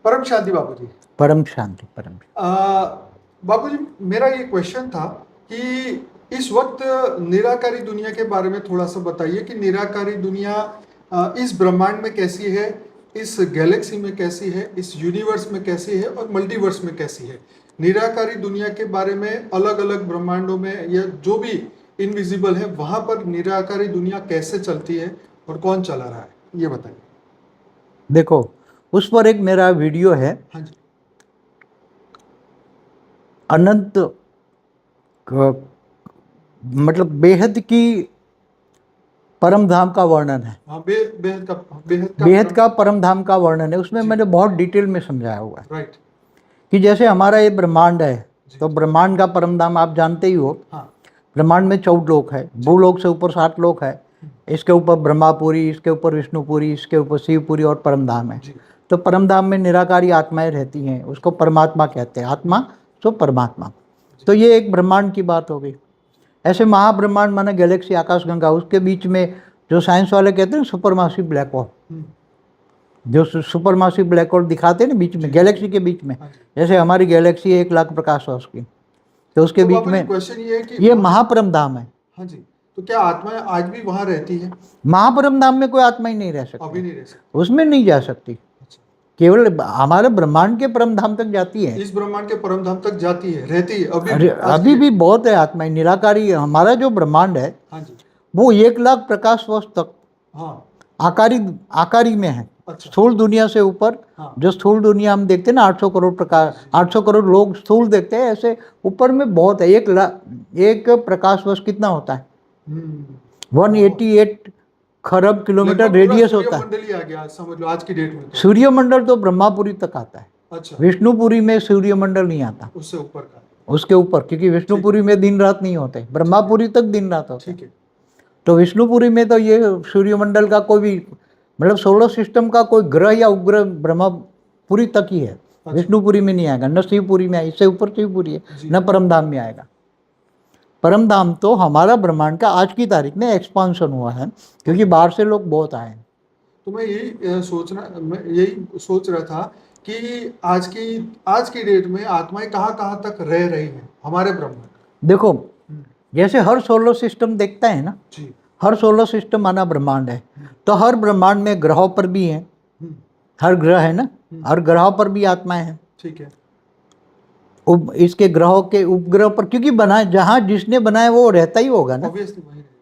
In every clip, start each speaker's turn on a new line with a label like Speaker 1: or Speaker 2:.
Speaker 1: परम शांति बाबूजी।
Speaker 2: परम शांति, परम
Speaker 1: बाबूजी, मेरा ये क्वेश्चन था कि इस वक्त निराकारी दुनिया के बारे में थोड़ा सा बताइए कि निराकारी दुनिया इस ब्रह्मांड में कैसी है, इस गैलेक्सी में कैसी है, इस यूनिवर्स में कैसी है और मल्टीवर्स में कैसी है। निराकारी दुनिया के बारे में अलग अलग ब्रह्मांडों में या जो भी इनविजिबल है वहां पर निराकारी दुनिया कैसे चलती है और कौन चला रहा है, ये बताइए।
Speaker 2: देखो, उस पर एक मेरा वीडियो है।
Speaker 1: हाँ जी।
Speaker 2: अनंत मतलब बेहद की परम धाम का वर्णन है।
Speaker 1: हाँ, बेहद
Speaker 2: का परम धाम का वर्णन है। उसमें मैंने बहुत डिटेल में समझाया हुआ है।
Speaker 1: राइट।
Speaker 2: कि जैसे हमारा ये ब्रह्मांड है, तो ब्रह्मांड का परम धाम आप जानते ही हो।
Speaker 1: हाँ।
Speaker 2: ब्रह्मांड में 14 लोक है, भूलोक से ऊपर 7 लोक है, इसके ऊपर ब्रह्मापुरी, इसके ऊपर विष्णुपुरी, इसके ऊपर शिवपुरी और परम धाम है। तो परम धाम में निराकारी आत्माएं रहती हैं, उसको परमात्मा कहते हैं। आत्मा सो परमात्मा। तो ये एक ब्रह्मांड की बात हो गई। ऐसे महाब्रह्मांड माना गैलेक्सी, आकाशगंगा, उसके बीच में जो साइंस वाले कहते हैं सुपरमासिव ब्लैक होल, जो सुपरमासिव ब्लैक होल दिखाते हैं ना बीच में, गैलेक्सी के बीच में। जैसे हमारी गैलेक्सी 1 लाख प्रकाश वर्ष की, तो उसके बीच में
Speaker 1: क्वेश्चन ये है कि
Speaker 2: ये महापरम धाम है।
Speaker 1: हाँ जी, तो क्या आत्माएं आज भी वहां रहती है?
Speaker 2: महापरम धाम में कोई आत्मा ही नहीं रह सकती,
Speaker 1: अभी नहीं रह सकती,
Speaker 2: उसमें नहीं जा सकती। केवल हमारे ब्रह्मांड के परम धाम तक जाती है,
Speaker 1: इस ब्रह्मांड के परम धाम तक जाती है, रहती है अभी।
Speaker 2: अभी भी बहुत है आत्माएं निराकारी। हमारा जो ब्रह्मांड है,
Speaker 1: हाँ जी,
Speaker 2: वो 1 लाख प्रकाश वर्ष तक आकारी में है। स्थूल दुनिया से ऊपर, जो स्थूल दुनिया हम देखते हैं ना, 800 करोड़ प्रकाश, 800 करोड़ लोग स्थूल देखते हैं, ऐसे ऊपर में बहुत है। 1 प्रकाश वर्ष कितना होता है? 188 खरब किलोमीटर रेडियस होता है।
Speaker 1: आ गया समझ लो आज की डेट में।
Speaker 2: सूर्यमंडल तो ब्रह्मापुरी तक आता है।
Speaker 1: अच्छा।
Speaker 2: विष्णुपुरी में सूर्यमंडल नहीं आता,
Speaker 1: उससे ऊपर का,
Speaker 2: उसके ऊपर, क्योंकि विष्णुपुरी में दिन रात नहीं होते, ब्रह्मापुरी तक दिन रात होता है। तो विष्णुपुरी में तो ये सूर्यमंडल का कोई भी मतलब सोलर सिस्टम का कोई ग्रह या उपग्रह ब्रह्मपुरी तक ही है। विष्णुपुरी में नहीं आएगा, न शिवपुरी में, इससे ऊपर शिवपुरी है, न परमधाम में आएगा। परमधाम तो हमारा ब्रह्मांड का आज की तारीख में एक्सपांशन हुआ है, क्योंकि बाहर से लोग बहुत आए हैं।
Speaker 1: तो मैं यही सोच रहा था कि आज की डेट में आत्माएं कहाँ तक रह रही हैं हमारे ब्रह्मांड।
Speaker 2: देखो, जैसे हर सोलर सिस्टम देखता है ना, हर सोलर सिस्टम माना ब्रह्मांड है, तो हर ब्रह्मांड में ग्रहों पर भी हैं, हर ग्रह है ना, हर ग्रहों पर भी आत्माएं हैं।
Speaker 1: ठीक है।
Speaker 2: इसके ग्रहों के उपग्रह पर, क्योंकि बनाए जहाँ जिसने बनाया वो रहता ही होगा ना।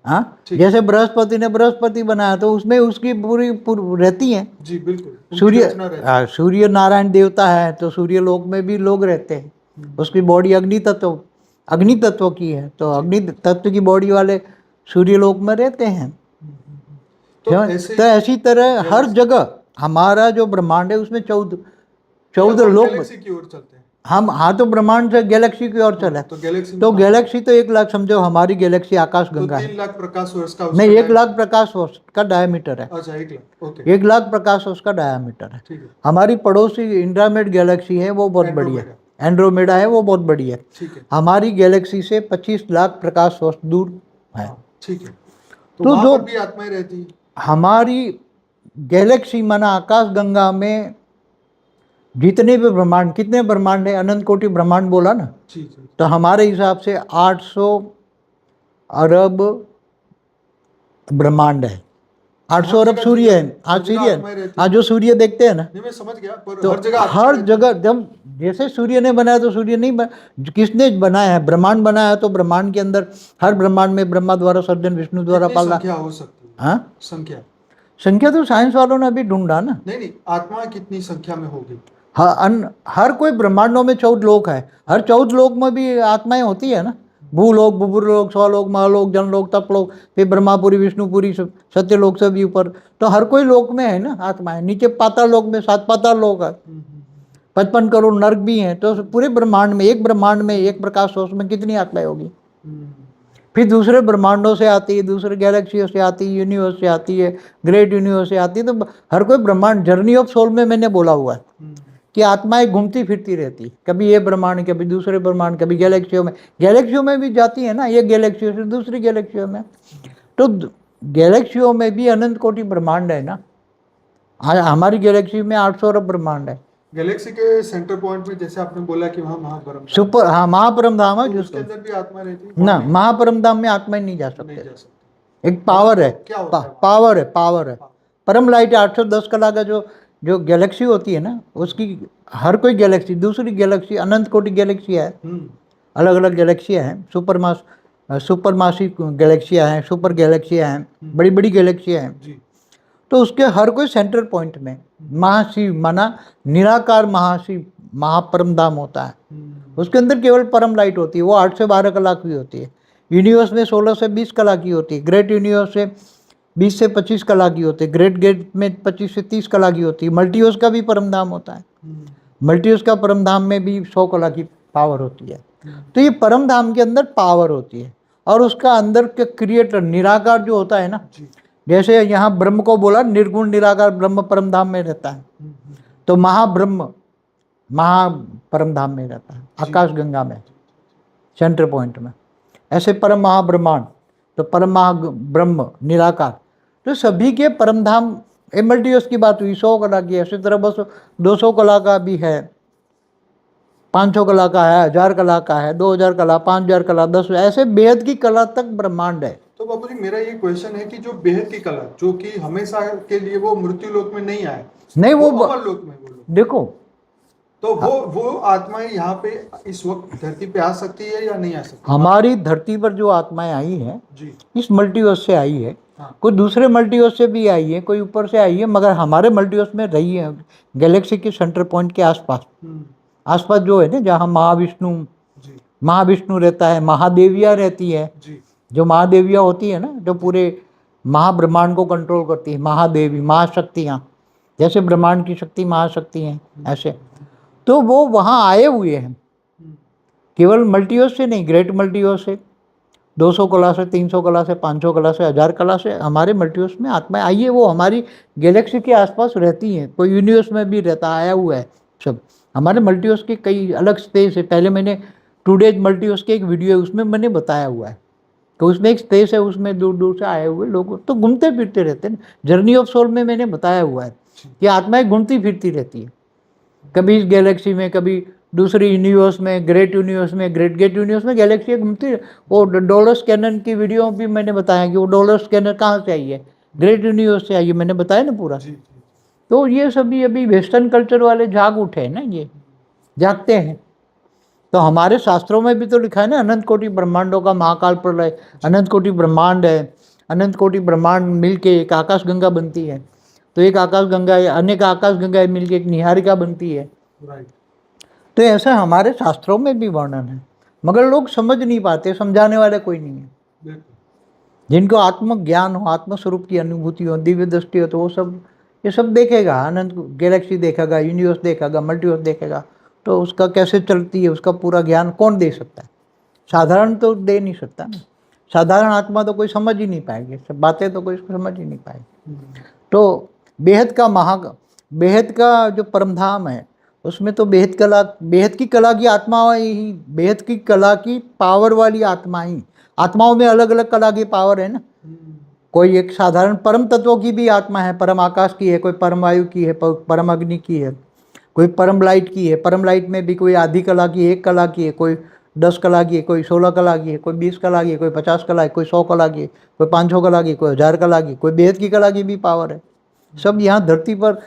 Speaker 2: हाँ, जैसे बृहस्पति ने बृहस्पति बनाया तो उसमें उसकी पूरी रहती हैं।
Speaker 1: जी बिल्कुल।
Speaker 2: सूर्य नारायण देवता है, तो सूर्य लोक में भी लोग रहते हैं। उसकी बॉडी अग्नि तत्व की है, तो अग्नि तत्व की बॉडी वाले सूर्य लोक में रहते हैं। तो ऐसी तरह हर जगह हमारा जो ब्रह्मांड है उसमें 14 लोक
Speaker 1: की ओर चलते हैं
Speaker 2: हम। हाँ, तो ब्रह्मांड से गैलेक्सी की ओर चला। तो गैलेक्सी तो 1 लाख, समझो हमारी गैलेक्सी आकाश गंगा है,
Speaker 1: 3 लाख प्रकाश वर्ष का
Speaker 2: नहीं 1 लाख प्रकाश वर्ष का डायमीटर है।
Speaker 1: अच्छा, 1 लाख, ओके।
Speaker 2: 1 लाख प्रकाश वर्ष का डायमीटर है। हमारी पड़ोसी इंड्रोमेडा गैलेक्सी है, वो बहुत बड़ी है। एंड्रोमेडा है, वो बहुत बड़ी है। हमारी गैलेक्सी से 25 लाख प्रकाश वर्ष दूर है।
Speaker 1: ठीक है। तो जो भी आत्माएं रहती है
Speaker 2: हमारी गैलेक्सी माना आकाश गंगा में जितने भी ब्रह्मांड, कितने ब्रह्मांड है, अनंत कोटि ब्रह्मांड बोला ना, तो हमारे हिसाब से 800 अरब ब्रह्मांड है। 800 अरब सूर्य है। आज जो सूर्य देखते हैं ना,
Speaker 1: मैं समझ गया, पर
Speaker 2: तो हर जगह जब जैसे सूर्य ने बनाया तो सूर्य नहीं किसने बनाया है? ब्रह्मांड बनाया है। तो ब्रह्मांड के अंदर, हर ब्रह्मांड में ब्रह्मा द्वारा सर्जन, विष्णु द्वारा पालना।
Speaker 1: संख्या हो सकती है?
Speaker 2: हाँ,
Speaker 1: संख्या
Speaker 2: तो साइंस वालों ने अभी ढूंढा ना।
Speaker 1: नहीं, आत्मा कितनी संख्या में होगी?
Speaker 2: हर कोई ब्रह्मांडों में 14 लोक है, हर 14 लोक में भी आत्माएं होती है ना। भूलोक, बुभुरलोक, स्वलोक, महालोक, जनलोक, तपलोक, फिर ब्रह्मापुरी, विष्णुपुरी, सत्यलोक से भी ऊपर। तो हर कोई लोक में है ना आत्माएं। नीचे पाताल लोक में 7 पाताल लोक है, 55 करोड़ नर्क भी हैं। तो पूरे ब्रह्मांड में, एक प्रकाश वर्ष में कितनी आत्माएं होगी? फिर दूसरे ब्रह्मांडों से आती है, दूसरे गैलेक्सियों से आती है, यूनिवर्स से आती है, ग्रेट यूनिवर्स से आती है। तो हर कोई ब्रह्मांड, जर्नी ऑफ सोल में मैंने बोला हुआ है कि आत्माएं घूमती फिरती रहती, कभी ये ब्रह्मांड, कभी दूसरे ब्रह्मांड, कभी गैलेक्सियों में भी जाती है ना, एक गैलेक्सियों से दूसरी गैलेक्सियों में। तो गैलेक्सियों में भी अनंत कोटि ब्रह्मांड है ना। हमारी गैलेक्सी में 800 अरब ब्रह्मांड है।
Speaker 1: गैलेक्सी के सेंटर पॉइंट में जैसे आपने बोला कि वहाँ महापरम धाम
Speaker 2: सुपर, हाँ महापरम धाम है
Speaker 1: तो उसके
Speaker 2: जिसको
Speaker 1: अंदर भी आत्मा रहती है?
Speaker 2: ना,
Speaker 1: नहीं,
Speaker 2: महापरम धाम में आत्मा ही नहीं जा
Speaker 1: नहीं
Speaker 2: सकते।
Speaker 1: जा सकती।
Speaker 2: एक पावर है,
Speaker 1: क्या होता है वहाँ?
Speaker 2: पावर है, पावर है।
Speaker 1: हाँ।
Speaker 2: परम लाइट 810 कला का जो जो गैलेक्सी होती है ना, उसकी हर कोई गैलेक्सी, दूसरी गैलेक्सी, अनंत कोटि गैलेक्सी है, अलग अलग गैलेक्सियाँ हैं, सुपर मासिव गैलेक्सियाँ हैं, सुपर गैलेक्सियाँ हैं, बड़ी बड़ी गैलेक्सियाँ हैं।
Speaker 1: जी।
Speaker 2: तो उसके हर कोई सेंटर पॉइंट में महाशिव माना निराकार महाशिव महापरम धाम होता है। उसके अंदर केवल परम लाइट होती है, वो 8 से 12 कला की होती है। यूनिवर्स में 16 से 20 कला की होती है। ग्रेट यूनिवर्स से 20 से 25 कला की होती है। ग्रेट गेट में 25 से 30 कला की होती है। मल्टीवर्स का भी परम धाम होता है। मल्टीवर्स का परम धाम में भी 100 कला की पावर होती है। तो ये परम धाम के अंदर पावर होती है, और उसका अंदर के क्रिएटर निराकार जो होता है ना, जैसे यहाँ ब्रह्म को बोला निर्गुण निराकार ब्रह्म परम धाम में रहता है, तो महाब्रह्म महा परम धाम में रहता है, आकाश गंगा में, सेंटर पॉइंट में। ऐसे परम महाब्रह्मांड, तो परम महाब्रह्म निराकार, तो सभी के परम धाम। मल्टीवर्स की बात हुई 100 कला की, ऐसी तरह बस 200 कला का भी है, 500 कला का है, 1000 कला का है, 2000 कला, 5000 कला, 10, ऐसे बेहद की कला तक ब्रह्मांड है।
Speaker 1: तो बाबू जी मेरा ये क्वेश्चन है कि जो बेहद की कला, जो कि हमेशा के लिए वो मृत्यु लोक में नहीं आए,
Speaker 2: नहीं वो
Speaker 1: अमर लोक में वो लोग,
Speaker 2: देखो,
Speaker 1: तो वो आत्माएं यहाँ पे इस वक्त धरती पे आ सकती है या नहीं आ सकती?
Speaker 2: हमारी धरती पर जो आत्माएं आई हैं
Speaker 1: जी।
Speaker 2: इस मल्टीवर्स से आई है।
Speaker 1: हाँ।
Speaker 2: कोई दूसरे मल्टीवर्स से भी आई है, कोई ऊपर से आई है, मगर हमारे मल्टीवर्स में रही है, गैलेक्सी के सेंटर पॉइंट के आसपास। आसपास जो है ना, जहाँ महाविष्णु रहता है, महादेवियाँ रहती है।
Speaker 1: जी।
Speaker 2: जो महादेवियाँ होती है ना, जो पूरे महाब्रह्मांड को कंट्रोल करती है, महादेवी, महाशक्तियाँ, जैसे ब्रह्मांड की शक्ति महाशक्ति हैं, ऐसे तो वो वहाँ आए हुए हैं, केवल मल्टीवर्स से नहीं, ग्रेट मल्टीवर्स से, 200 कला से, 300 कला से, 500 कला से, 1000 कला से हमारे मल्टीवर्स में आत्माएं आई है। वो हमारी गैलेक्सी के आसपास रहती हैं, कोई यूनिवर्स में भी रहता आया हुआ है सब। हमारे मल्टीवर्स के कई अलग स्पेस है। पहले मैंने 2 डेज मल्टीवर्स के एक वीडियो है, उसमें मैंने बताया हुआ है कि उसमें एक स्पेस है, उसमें दूर दूर से आए हुए लोग तो घूमते फिरते रहते हैं। जर्नी ऑफ सोल में मैंने बताया हुआ है कि आत्माएं घूमती फिरती रहती है, कभी इस गैलेक्सी में, कभी दूसरी यूनिवर्स में, ग्रेट यूनिवर्स में, ग्रेट गेट यूनिवर्स में गैलेक्सी घूमती। वो डॉलर स्कैनर की वीडियो भी मैंने बताया कि वो डॉलर स्कैनर कहाँ से आई है, ग्रेट यूनिवर्स से आई है, मैंने बताया ना पूरा। तो ये सभी अभी वेस्टर्न कल्चर वाले जाग उठे हैं ना, ये जागते हैं। तो हमारे शास्त्रों में भी तो लिखा है ना, अनंत कोटि ब्रह्मांडों का महाकाल प्रलय, अनंत कोटि ब्रह्मांड है, अनंत कोटि ब्रह्मांड मिलके एक आकाश गंगा बनती है। तो एक आकाश गंगा, अनेक आकाश गंगाएं मिलके एक निहारिका बनती है। तो ऐसा हमारे शास्त्रों में भी वर्णन है, मगर लोग समझ नहीं पाते, समझाने वाले कोई नहीं है। जिनको आत्मज्ञान हो, आत्मस्वरूप की अनुभूति हो, दिव्य दृष्टि हो, तो वो सब ये सब देखेगा, अनंत गैलेक्सी देखेगा, यूनिवर्स देखेगा, मल्टीवर्स देखेगा, तो उसका कैसे चलती है, उसका पूरा ज्ञान कौन दे सकता है? साधारण तो दे नहीं सकता ना, साधारण आत्मा तो कोई समझ ही नहीं पाएगी, सब बातें तो कोई समझ ही नहीं पाएगी। तो बेहद का जो परमधाम है, उसमें तो बेहद की कला की आत्मा ही, बेहद की कला की पावर वाली आत्मा ही, आत्माओं में अलग अलग कला की पावर है ना। कोई एक साधारण परम तत्वों की भी आत्मा है, परम आकाश की है, कोई परम वायु की है, परम अग्नि की है, कोई परम लाइट की है। परम लाइट में भी कोई आधी कला की, 1 कला की है, कोई 10 कला की है, कोई 16 कला की है, कोई 20 कला की है, कोई 50 कला की, कोई 100 कला की, कोई 500 कला की, कोई 1000 कला की, कोई बेहद की कला की भी पावर है। सब यहाँ धरती पर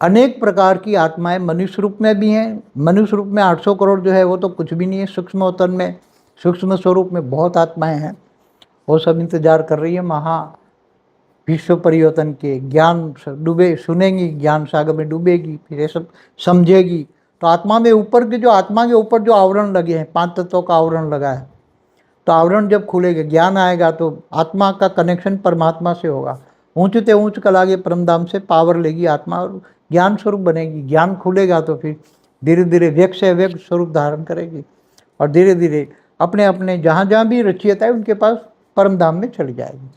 Speaker 2: अनेक प्रकार की आत्माएं मनुष्य रूप में भी हैं। मनुष्य रूप में 800 करोड़ जो है वो तो कुछ भी नहीं है। सूक्ष्म अवतरण में, सूक्ष्म स्वरूप में बहुत आत्माएं हैं, वो सब इंतजार कर रही है महा विश्व परिवर्तन के। ज्ञान डूबे, सुनेंगी, ज्ञान सागर में डूबेगी, फिर ये सब समझेगी। तो आत्मा में ऊपर के जो, आत्मा के ऊपर जो आवरण लगे हैं, 5 तत्वों का आवरण लगा है, तो आवरण जब खुलेगा, ज्ञान आएगा, तो आत्मा का कनेक्शन परमात्मा से होगा। ऊंच ते ऊंच कला के परमधाम से पावर लेगी आत्मा और ज्ञान स्वरूप बनेगी। ज्ञान खुलेगा तो फिर धीरे धीरे व्यक्त से व्यक्त स्वरूप धारण करेगी, और धीरे धीरे अपने अपने जहाँ जहाँ भी रचियता है उनके पास परमधाम में चली जाएगी।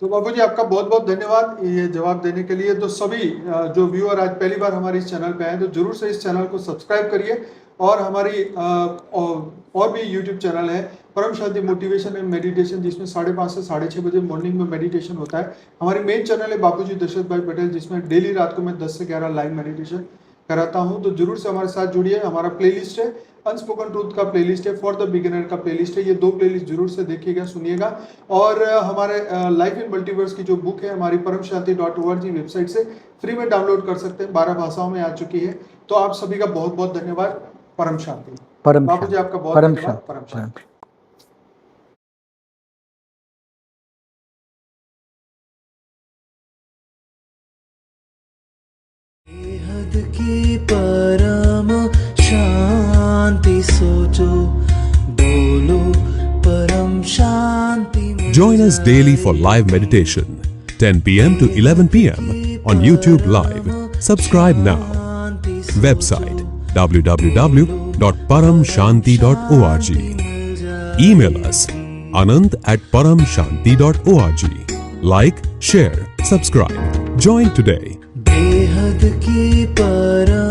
Speaker 1: तो बाबू जी आपका बहुत बहुत धन्यवाद ये जवाब देने के लिए। तो सभी जो व्यूअर आज पहली बार हमारे इस चैनल पे आए, तो जरूर से इस चैनल को सब्सक्राइब करिए। और हमारी और भी यूट्यूब चैनल है परम शांति मोटिवेशन एंड मेडिटेशन, जिसमें 5:30 से 6:30 बजे मॉर्निंग में मेडिटेशन होता है। हमारी मेन चैनल है बापूजी दशरथ भाई पटेल, जिसमें डेली रात को मैं 10 से 11 लाइव मेडिटेशन कराता हूँ, तो जरूर से हमारे साथ जुड़िए। हमारा प्लेलिस्ट है, अनस्पोकन ट्रूथ का प्लेलिस्ट है, फॉर द बिगिनर का प्लेलिस्ट है। ये 2 प्लेलिस्ट जरूर से देखिएगा, सुनिएगा। और हमारे लाइफ इन मल्टीवर्स की जो बुक है हमारी paramshanti.org वेबसाइट से फ्री में डाउनलोड कर सकते हैं, 12 भाषाओं में आ चुकी है। तो आप सभी का बहुत बहुत धन्यवाद। परम शांति।
Speaker 2: परम
Speaker 1: बाबू जी आपका बहुत
Speaker 2: परम
Speaker 1: धन्यवाद।
Speaker 2: शांति,
Speaker 1: परम शांति।
Speaker 3: बेहद की परम शांति सोचो, बोलो परम शांति।
Speaker 4: Join us daily for live meditation, 10 p.m. to 11 p.m. on YouTube Live. Subscribe now. Website www.paramshanti.org. Email us anand@paramshanti.org. Like, share, subscribe. Join today.
Speaker 3: बेहद की परम